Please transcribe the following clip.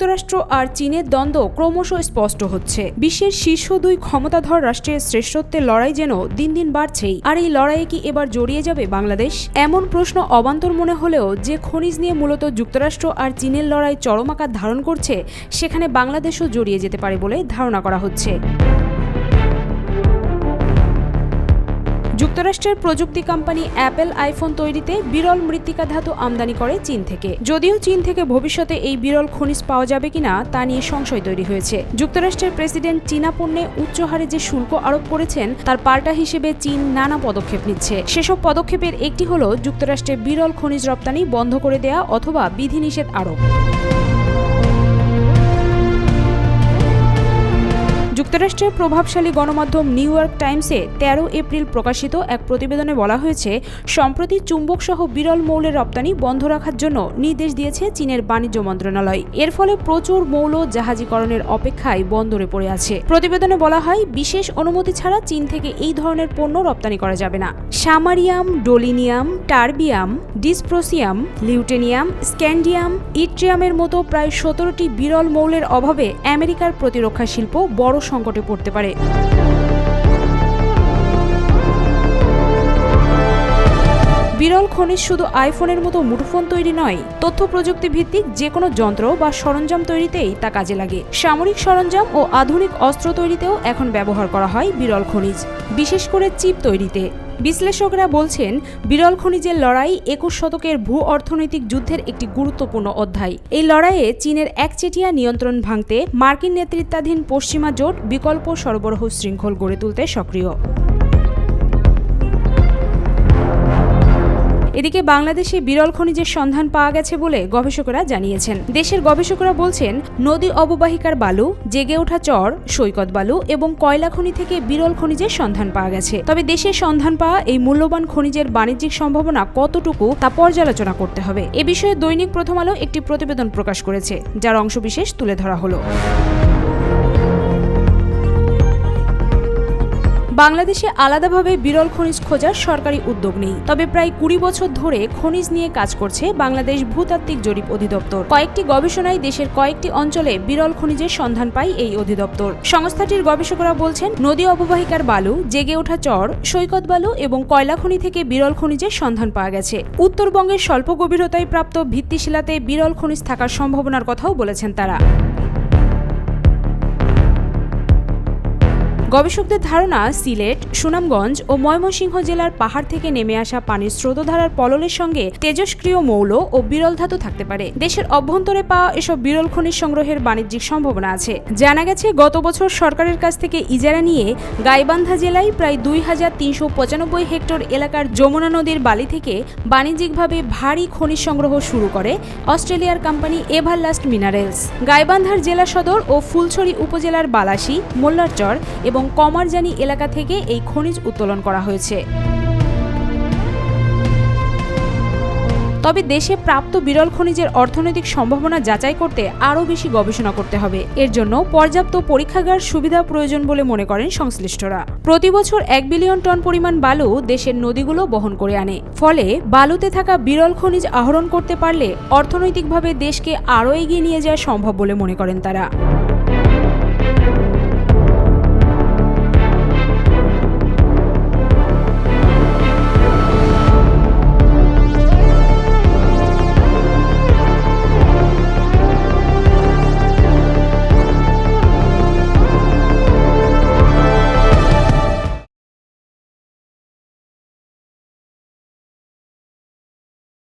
যুক্তরাষ্ট্র আর চীনের দ্বন্দ্ব ক্রমশ স্পষ্ট হচ্ছে। বিশ্বের শীর্ষ দুই ক্ষমতাধর রাষ্ট্রের শ্রেষ্ঠত্বের লড়াই যেন দিন দিন বাড়ছেই। আর এই লড়াইয়ে কি এবার জড়িয়ে যাবে বাংলাদেশ? এমন প্রশ্ন অবান্তর মনে হলেও যে খনিজ নিয়ে মূলত যুক্তরাষ্ট্র আর চীনের লড়াই চরম আকার ধারণ করছে, সেখানে বাংলাদেশও জড়িয়ে যেতে পারে বলে ধারণা করা হচ্ছে। যুক্তরাষ্ট্রের প্রযুক্তি কোম্পানি অ্যাপল আইফোন তৈরিতে বিরল মৃত্তিকা ধাতু আমদানি করে চীন থেকে। যদিও চীন থেকে ভবিষ্যতে এই বিরল খনিজ পাওয়া যাবে কিনা তা নিয়ে সংশয় তৈরি হয়েছে। যুক্তরাষ্ট্রের প্রেসিডেন্ট চীনা পণ্যে উচ্চ হারে যে শুল্ক আরোপ করেছেন, তার পাল্টা হিসেবে চীন নানা পদক্ষেপ নিচ্ছে। সেসব পদক্ষেপের একটি হলো যুক্তরাষ্ট্রে বিরল খনিজ রপ্তানি বন্ধ করে দেয়া অথবা বিধিনিষেধ আরোপ। যুক্তরাষ্ট্রের প্রভাবশালী গণমাধ্যম নিউ ইয়র্ক টাইমসে 13 এপ্রিল প্রকাশিত এক প্রতিবেদনে বলা হয়েছে, সম্প্রতি চুম্বক সহ বিরল মৌলের রপ্তানি বন্ধ রাখার জন্য নির্দেশ দিয়েছে চীনের বাণিজ্য মন্ত্রণালয়। এর ফলে প্রচুর মৌল জাহাজীকরণের অপেক্ষায় বন্দরে পড়ে আছে। প্রতিবেদনে বলা হয়, বিশেষ অনুমতি ছাড়া চীন থেকে এই ধরনের পণ্য রপ্তানি করা যাবে না। সামারিয়াম, ডোলিনিয়াম, টার্বিয়াম, ডিসপ্রোসিয়াম, লিউটেনিয়াম, স্ক্যান্ডিয়াম, ইট্রিয়ামের মতো প্রায় 17টি বিরল মৌলের অভাবে আমেরিকার প্রতিরক্ষা শিল্প বড় সংকটে পড়তে পারে। বিরল খনিজ শুধু আইফোনের মতো মুঠোফোন তৈরি নয়, তথ্য প্রযুক্তি ভিত্তিক যে কোনো যন্ত্র বা সরঞ্জাম তৈরিতেই তা কাজে লাগে। সামরিক সরঞ্জাম ও আধুনিক অস্ত্র তৈরিতেও এখন ব্যবহার করা হয় বিরল খনিজ, বিশেষ করে চিপ তৈরিতে। বিশ্লেষকরা বলছেন, বিরল খনিজের লড়াই 21 শতকের ভূ অর্থনৈতিক যুদ্ধের একটি গুরুত্বপূর্ণ অধ্যায়। এই লড়াইয়ে চীনের একচেটিয়া নিয়ন্ত্রণ ভাঙতে মার্কিন নেতৃত্বাধীন পশ্চিমা জোট বিকল্প সরবরাহ শৃঙ্খল গড়ে তুলতে সক্রিয়। এদিকে বাংলাদেশে বিরল খনিজের সন্ধান পাওয়া গেছে বলে গবেষকেরা জানিয়েছেন। দেশের গবেষকরা বলছেন, নদী অববাহিকার বালু, জেগে ওঠা চর, সৈকত বালু এবং কয়লা খনি থেকে বিরল খনিজের সন্ধান পাওয়া গেছে। তবে দেশে সন্ধান পাওয়া এই মূল্যবান খনিজের বাণিজ্যিক সম্ভাবনা কতটুকু তা পর্যালোচনা করতে হবে। এ বিষয়ে দৈনিক প্রথম আলো একটি প্রতিবেদন প্রকাশ করেছে, যার অংশবিশেষ তুলে ধরা হলো। বাংলাদেশে আলাদাভাবে বিরল খনিজ খোঁজার সরকারি উদ্যোগ নেই। তবে প্রায় 20 বছর ধরে খনিজ নিয়ে কাজ করছে বাংলাদেশ ভূতাত্ত্বিক জরিপ অধিদপ্তর। কয়েকটি গবেষণায় দেশের কয়েকটি অঞ্চলে বিরল খনিজের সন্ধান পায় এই অধিদপ্তর। সংস্থাটির গবেষকরা বলছেন, নদী অববাহিকার বালু, জেগে ওঠা চর, সৈকত বালু এবং কয়লা খনি থেকে বিরল খনিজের সন্ধান পাওয়া গেছে। উত্তরবঙ্গের স্বল্প গভীরতায় প্রাপ্ত ভিত্তিশিলাতে বিরল খনিজ থাকার সম্ভাবনার কথাও বলেছেন তারা। গবেষকদের ধারণা, সিলেট, সুনামগঞ্জ ও ময়মনসিংহ জেলার পাহাড় থেকে নেমে আসা পানির স্রোতধারার পললের সঙ্গে তেজস্ক্রিয় মৌল ও বিরল ধাতু থাকতে পারে। দেশের অভ্যন্তরে পাওয়া এসব বিরল খনিজ সংগ্রহের বাণিজ্যিক সম্ভাবনা আছে। জানা গেছে, গত বছর সরকারের কাছ থেকে ইজারা নিয়ে গাইবান্ধা জেলায় প্রায় 2395 হেক্টর এলাকার যমুনা নদীর বালি থেকে বাণিজ্যিকভাবে ভারী খনিজ সংগ্রহ শুরু করে অস্ট্রেলিয়ার কোম্পানি এভারলাস্ট মিনারেলস। গাইবান্ধার জেলা সদর ও ফুলছড়ি উপজেলার বালাসী, মোল্লারচর এবং কমারজানি এলাকা থেকে এই খনিজ উত্তোলন করা হয়েছে। তবে দেশে প্রাপ্ত বিরল খনিজের অর্থনৈতিক সম্ভাবনা যাচাই করতে আরও বেশি গবেষণা করতে হবে। এর জন্য পর্যাপ্ত পরীক্ষাগার সুবিধা প্রয়োজন বলে মনে করেন সংশ্লিষ্টরা। প্রতি বছর 1 বিলিয়ন টন পরিমাণ বালু দেশের নদীগুলো বহন করে আনে। ফলে বালুতে থাকা বিরল খনিজ আহরণ করতে পারলে অর্থনৈতিকভাবে দেশকে আরও এগিয়ে নিয়ে যাওয়া সম্ভব বলে মনে করেন তারা।